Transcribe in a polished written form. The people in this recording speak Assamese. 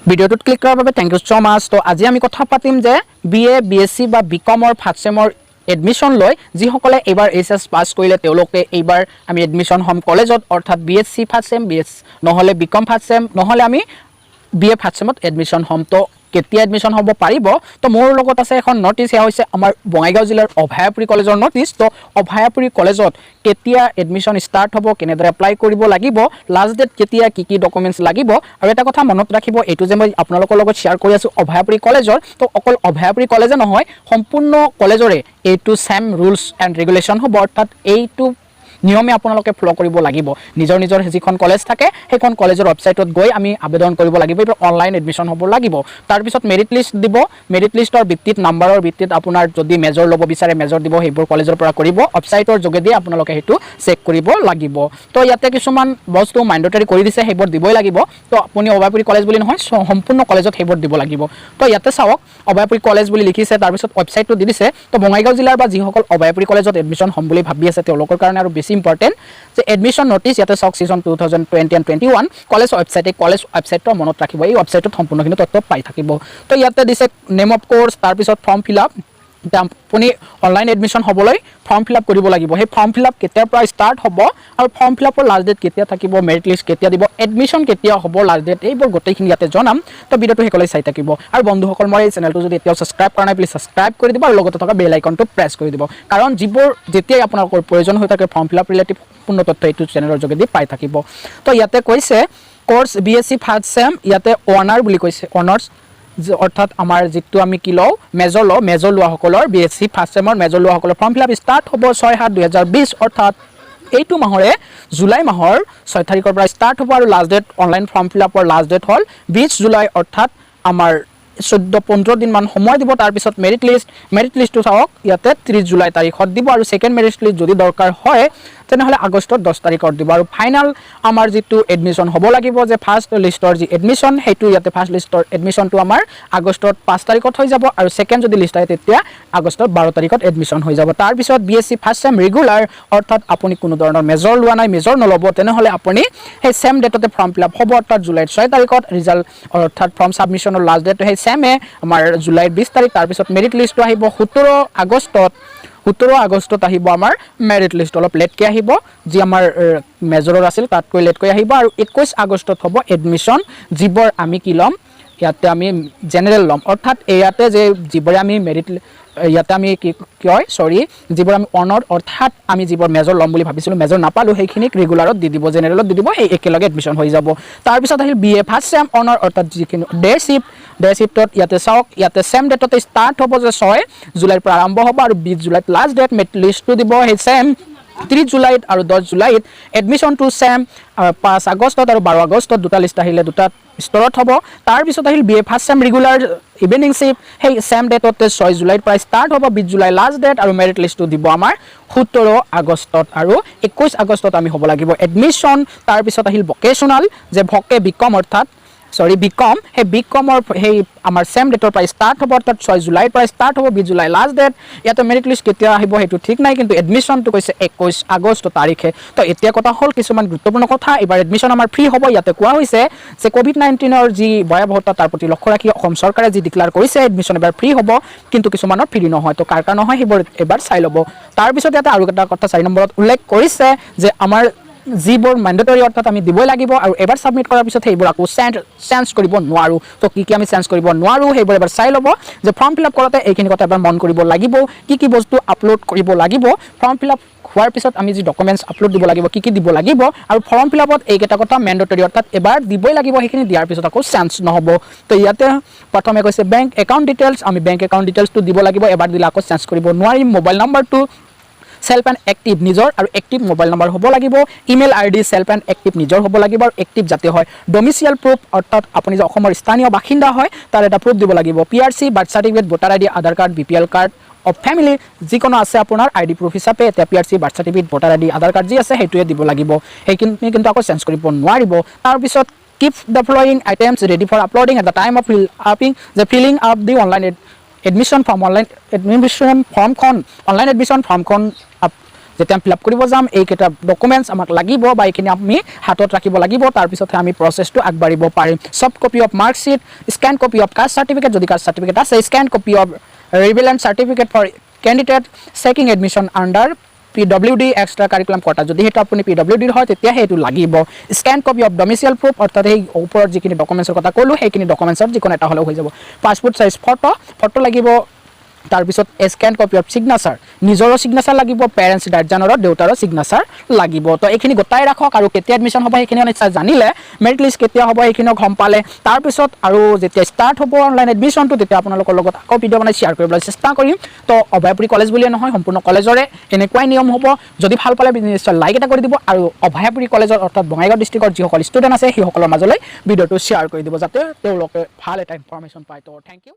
ভিডিওটোত ক্লিক কৰাৰ বাবে থেংক ইউ সো মাচ। তো আজি আমি কথা পাতিম যে BA BSc বা বিকমৰ ফাৰ্ষ্ট চেমৰ এডমিশ্যন লৈ যিসকলে এইবাৰ HS পাছ কৰিলে তেওঁলোকে এইবাৰ আমি এডমিশ্যন হ'ম কলেজত, অৰ্থাৎ BSc ফাৰ্ষ্ট চেম, নহ'লে বিকম ফাৰ্ষ্ট চেম, নহ'লে আমি BA ফাৰ্ষ্ট চেমত এডমিশ্যন হ'ম। তো কেতিয়া এডমিশ্যন হ'ব পাৰিব? তো মোৰ লগত আছে এখন নটিচ, সেয়া হৈছে আমাৰ বঙাইগাঁও জিলাৰ অভয়াপুৰী কলেজৰ নটিচ। তো অভয়াপুৰী কলেজত কেতিয়া এডমিশ্যন ষ্টাৰ্ট হ'ব, কেনেদৰে এপ্লাই কৰিব লাগিব, লাষ্ট ডেট কেতিয়া, কি ডকুমেণ্টছ লাগিব, আৰু এটা কথা মনত ৰাখিব, এইটো যে মই আপোনালোকৰ লগত শ্বেয়াৰ কৰি আছোঁ অভয়াপুৰী কলেজৰ, তো অকল অভয়াপুৰী কলেজে নহয়, সম্পূৰ্ণ কলেজৰে এইটো ছেম ৰুলছ এণ্ড ৰেগুলেশ্যন হ'ব, অৰ্থাৎ এইটো নিয়মে আপোনালোকে ফ'ল' কৰিব লাগিব। নিজৰ নিজৰ যিখন কলেজ থাকে সেইখন কলেজৰ ৱেবছাইটত গৈ আমি আবেদন কৰিব লাগিব। এইটো অনলাইন এডমিশ্যন হ'ব লাগিব। তাৰপিছত মেৰিট লিষ্ট দিব, মেৰিট লিষ্টৰ ভিত্তিত নাম্বাৰৰ ভিত্তিত আপোনাৰ যদি মেজৰ ল'ব বিচাৰে মেজৰ দিব, সেইবোৰ কলেজৰ পৰা কৰিব। ৱেবছাইটৰ যোগেদি আপোনালোকে সেইটো চেক কৰিব লাগিব। তো ইয়াতে কিছুমান বস্তু মেণ্ডেটৰী কৰি দিছে, সেইবোৰ দিবই লাগিব। তো আপুনি অভয়াপুৰী কলেজ বুলি নহয়, সম্পূৰ্ণ কলেজত সেইবোৰ দিব লাগিব। তো ইয়াতে চাওক অভয়াপুৰী কলেজ বুলি লিখিছে, তাৰপিছত ৱেবছাইটটো দি দিছে। তো বঙাইগাঁও জিলাৰ বা যিসকল অভয়াপুৰী কলেজত এডমিশ্যন হ'ম বুলি ভাবি আছে তেওঁলোকৰ কাৰণে আৰু বেছি ইম্পৰ্টেণ্ট যে এডমিশ্যন নটিচ ইয়াতে চাওক ছিজন 2020 and 21 কলেজ ৱেবছাইটটো মনত ৰাখিব। এই ৱেবছাইটত সম্পূৰ্ণখিনি তথ্য পাই থাকিব। তো ইয়াতে দিছে নেম অফ কোৰ্চ, তাৰপিছত ফৰ্ম ফিল আপ। আপুনি অনলাইন এডমিশ্যন হ'বলৈ ফৰ্ম ফিল আপ কৰিব লাগিব। সেই ফৰ্ম ফিল আপ কেতিয়াৰ পৰা ষ্টাৰ্ট হ'ব আৰু ফৰ্ম ফিল আপৰ লাষ্ট ডেট কেতিয়া থাকিব, মেৰিট লিষ্ট কেতিয়া দিব, এডমিশ্যন কেতিয়া হ'ব, লাষ্ট ডেট, এইবোৰ গোটেইখিনি ইয়াতে জনাম। তো ভিডিঅ'টো শেষলৈ চাই থাকিব। আৰু বন্ধুসকল, মই এই চেনেলটো যদি এতিয়াও ছাবস্ক্ৰাইব কৰা নাই প্লিজ ছাবস্ক্ৰাইব কৰি দিব আৰু লগতে থকা বেল আইকনটো প্ৰেছ কৰি দিব, কাৰণ যিবোৰ যেতিয়াই আপোনালোকৰ প্ৰয়োজন হৈ থাকে ফৰ্ম ফিল আপ ৰিলেটিভ সম্পূৰ্ণ তথ্য এইটো চেনেলৰ যোগেদি পাই থাকিব। তো ইয়াতে কৈছে কোৰ্চ BSc ফাৰ্ষ্ট চেম, ইয়াতে অনাৰ বুলি কৈছে, অনাৰ্ছ অৰ্থাৎ আমাৰ যিটো আমি কি লওঁ মেজৰ লোৱাসকলৰ BSc ফাৰ্ষ্ট চেমৰ মেজৰ লোৱাসকলৰ ফৰ্ম ফিল আপ ষ্টাৰ্ট হ'ব 6/7/2020, অৰ্থাৎ এইটো মাহৰে জুলাই মাহৰ 6 তাৰিখৰ পৰা ষ্টাৰ্ট হ'ব। আৰু last date online form fill আপৰ লাষ্ট ডেট হ'ল 20 জুলাই, অৰ্থাৎ আমাৰ 14-15 দিনমান সময় দিব। তাৰপিছত মেৰিট লিষ্টটো চাওক ইয়াতে 30 জুলাই তাৰিখত দিব, আৰু ছেকেণ্ড মেৰিট লিষ্ট যদি দৰকাৰ হয় তেনেহ'লে আগষ্টৰ 10 তাৰিখত দিব। আৰু ফাইনেল আমাৰ যিটো এডমিশ্যন হ'ব লাগিব, যে ফাৰ্ষ্ট লিষ্টৰ যি এডমিশ্যন সেইটো ইয়াতে ফাৰ্ষ্ট লিষ্টৰ এডমিশ্যনটো আমাৰ আগষ্টৰ 5 তাৰিখত হৈ যাব, আৰু ছেকেণ্ড যদি লিষ্ট আহে তেতিয়া আগষ্টৰ 12 তাৰিখত এডমিশ্যন হৈ যাব। তাৰপিছত BSc ফাৰ্ষ্ট চেম ৰেগুলাৰ, অৰ্থাৎ আপুনি কোনো ধৰণৰ মেজৰ লোৱা নাই, মেজৰ নল'ব, তেনেহ'লে আপুনি সেই ছেম ডেটতে ফৰ্ম ফিল আপ হ'ব, অৰ্থাৎ জুলাইৰ 6 তাৰিখত। ৰিজাল্ট অৰ্থাৎ ফৰ্ম ছাবমিশ্যনৰ লাষ্ট ডেট সেই ছেমে আমাৰ জুলাইৰ 20 তাৰিখ। তাৰপিছত মেৰিট লিষ্টটো আহিব 17 আগষ্টত আহিব আমাৰ মেৰিট লিষ্ট, অলপ লেটকৈ আহিব, যি আমাৰ মেজৰৰ আছিল তাতকৈ লেটকৈ আহিব। আৰু 21 আগষ্টত হ'ব এডমিশ্যন, যিবোৰ আমি কি ল'ম ইয়াতে আমি জেনেৰেল ল'ম, অৰ্থাৎ ইয়াতে যে যিবোৰে আমি যিবোৰ আমি অনাৰ, অৰ্থাৎ আমি যিবোৰ মেজৰ ল'ম বুলি ভাবিছিলোঁ মেজৰ নাপালোঁ সেইখিনিক ৰেগুলাৰত দি দিব, জেনেৰেলত দি দিব, সেই একেলগে এডমিশ্যন হৈ যাব। তাৰপিছত আহিল BA ফাৰ্ষ্ট চেম অনাৰ, অৰ্থাৎ যিখিনি ডে শ্বিফ্টত ইয়াতে চাওক, ইয়াতে ছেম ডেটতে ষ্টাৰ্ট হ'ব, যে 6 জুলাইৰ পৰা আৰম্ভ হ'ব আৰু 20 জুলাইত লাষ্ট ডেট। মেৰিট লিষ্টটো দিব সেই ছেম 30 জুলাইত আৰু 10 জুলাইত। এডমিশ্যনটো ছেম 5 আগষ্টত আৰু 12 আগষ্টত, দুটা লিষ্ট আহিলে দুটা স্তৰত হ'ব। তাৰপিছত আহিল BA first sem regular evening shift, সেই ছেম ডেটতে 6 জুলাইৰ পৰা ষ্টাৰ্ট হ'ব, 20 জুলাই লাষ্ট ডেট, আৰু মেৰিট লিষ্টটো দিব আমাৰ 17 আগষ্টত, আৰু 21 আগষ্টত আমি হ'ব লাগিব এডমিশ্যন। তাৰপিছত আহিল ভকেশ্যনাল, যে বিকম, সেই বিকমৰ সেই আমাৰ ছেম ডেটৰ পৰা ষ্টাৰ্ট হ'ব, অৰ্থাৎ 6 জুলাইৰ পৰা ষ্টাৰ্ট হ'ব, 20 জুলাই লাষ্ট ডেট। ইয়াতে মেৰিট লিষ্ট কেতিয়া আহিব সেইটো ঠিক নাই, কিন্তু এডমিশ্যনটো কৈছে 21 আগষ্ট তাৰিখে। তো এতিয়া কথা হ'ল কিছুমান গুৰুত্বপূৰ্ণ কথা, এইবাৰ এডমিশ্যন আমাৰ ফ্ৰী হ'ব। ইয়াতে কোৱা হৈছে যে COVID-19ৰ যি ভয়াৱহতা তাৰ প্ৰতি লক্ষ্য ৰাখি অসম চৰকাৰে যি ডিক্লেয়াৰ কৰিছে এডমিশ্যন এবাৰ ফ্ৰী হ'ব, কিন্তু কিছুমানৰ ফ্ৰী নহয়। তো কাৰ নহয় সেইবোৰ এবাৰ চাই ল'ব। তাৰপিছত ইয়াতে আৰু এটা কথা 4 নম্বৰত উল্লেখ কৰিছে যে আমাৰ যিবোৰ মেণ্ডেটৰী, অৰ্থাৎ আমি দিবই লাগিব, আৰু এবাৰ ছাবমিট কৰাৰ পিছত সেইবোৰ আকৌ চেঞ্জ কৰিব নোৱাৰোঁ। তো কি আমি চেঞ্জ কৰিব নোৱাৰোঁ সেইবোৰ এবাৰ চাই ল'ব, যে ফৰ্ম ফিল আপ কৰোঁতে এইখিনি কথা এবাৰ মন কৰিব লাগিব, কি বস্তু আপলোড কৰিব লাগিব, ফৰ্ম ফিল আপ হোৱাৰ পিছত আমি যি ডকুমেণ্টছ আপলোড দিব লাগিব, কি দিব লাগিব, আৰু ফৰ্ম ফিল আপত এইকেইটা কথা মেণ্ডেটৰী, অৰ্থাৎ এবাৰ দিবই লাগিব, সেইখিনি দিয়াৰ পিছত আকৌ চেঞ্জ নহ'ব। তো ইয়াতে প্ৰথমে কৈছে বেংক একাউণ্ট ডিটেইলছ, আমি বেংক একাউণ্ট ডিটেইলছটো দিব লাগিব, এবাৰ দিলে আকৌ চেঞ্জ কৰিব নোৱাৰিম। মোবাইল নম্বৰটো সেলফ এণ্ড এক্টিভ, নিজৰ আৰু এক্টিভ মোবাইল নম্বৰ হ'ব লাগিব। Email ID self and active নিজৰ হ'ব লাগিব, আৰু এক্টিভ যাতে হয়। ডমিচিয়েল প্ৰুফ, অৰ্থাৎ আপুনি যে অসমৰ স্থানীয় বাসিন্দা হয় তাৰ এটা প্ৰুফ দিব লাগিব। PRC, birth certificate, voter ID, Aadhaar card, BPL card of family যিকোনো আছে আপোনাৰ ID প্ৰুফ হিচাপে, এতিয়া PRC, birth certificate, voter ID, আধাৰ কাৰ্ড যি আছে সেইটোৱে দিব লাগিব, সেইখিনি কিন্তু আকৌ চেঞ্জ কৰিব নোৱাৰিব। তাৰপিছত keep the following items ready for uploading at the time of filling up the online admission ফৰ্মখন যেতিয়া ফিল আপ কৰিব যাম এইকেইটা ডকুমেণ্টছ আমাক লাগিব বা এইখিনি আমি হাতত ৰাখিব লাগিব তাৰপিছতহে আমি প্ৰচেছটো আগবাঢ়িব পাৰিম soft copy of marksheet scan copy of caste certificate যদি কাষ্ট চাৰ্টিফিকেট আছে scan copy of relevant certificate for candidate checking admission under PWD extra curricular quota যদি সেইটো আপুনি PWD হয় তেতিয়াহে এইটো লাগিব scan copy of domicile proof অৰ্থাৎ সেই ওপৰত যিখিনি ডকুমেণ্টছৰ কথা ক'লোঁ সেইখিনি ডকুমেণ্টছৰ যিকোনো এটা হ'লেও হৈ যাব পাছপোৰ্ট চাইজ ফটো লাগিব তাৰপিছত স্কেন কপি অফ চিগনেচাৰ নিজৰো চিগনেচাৰ লাগিব পেৰেণ্টছ গাৰ্জেনৰো দেউতাৰো চিগনেচাৰ লাগিব তো এইখিনি গোটাই ৰাখক আৰু কেতিয়া এডমিশ্যন হ'ব সেইখিনি নিশ্চয় জানিলে মেৰিট লিষ্ট কেতিয়া হ'ব সেইখিনিও গম পালে তাৰপিছত আৰু যেতিয়া ষ্টাৰ্ট হ'ব অনলাইন এডমিশ্যনটো তেতিয়া আপোনালোকৰ লগত আকৌ ভিডিঅ' বনাই শ্বেয়াৰ কৰিবলৈ চেষ্টা কৰিম তো অভয়াপুৰী কলেজ বুলিয়ে নহয় সম্পূৰ্ণ কলেজৰে এনেকুৱাই নিয়ম হ'ব যদি ভাল পালে নিশ্চয় লাইক এটা কৰি দিব আৰু অভয়াপুৰী কলেজৰ অৰ্থাৎ বঙাইগাঁও ডিষ্ট্ৰিক্টৰ যিসকল ষ্টুডেণ্ট আছে সেইসকলৰ মাজলৈ ভিডিঅ'টো শ্বেয়াৰ কৰি দিব যাতে তেওঁলোকে ভাল এটা ইনফৰমেশ্যন পায় তো থেংক ইউ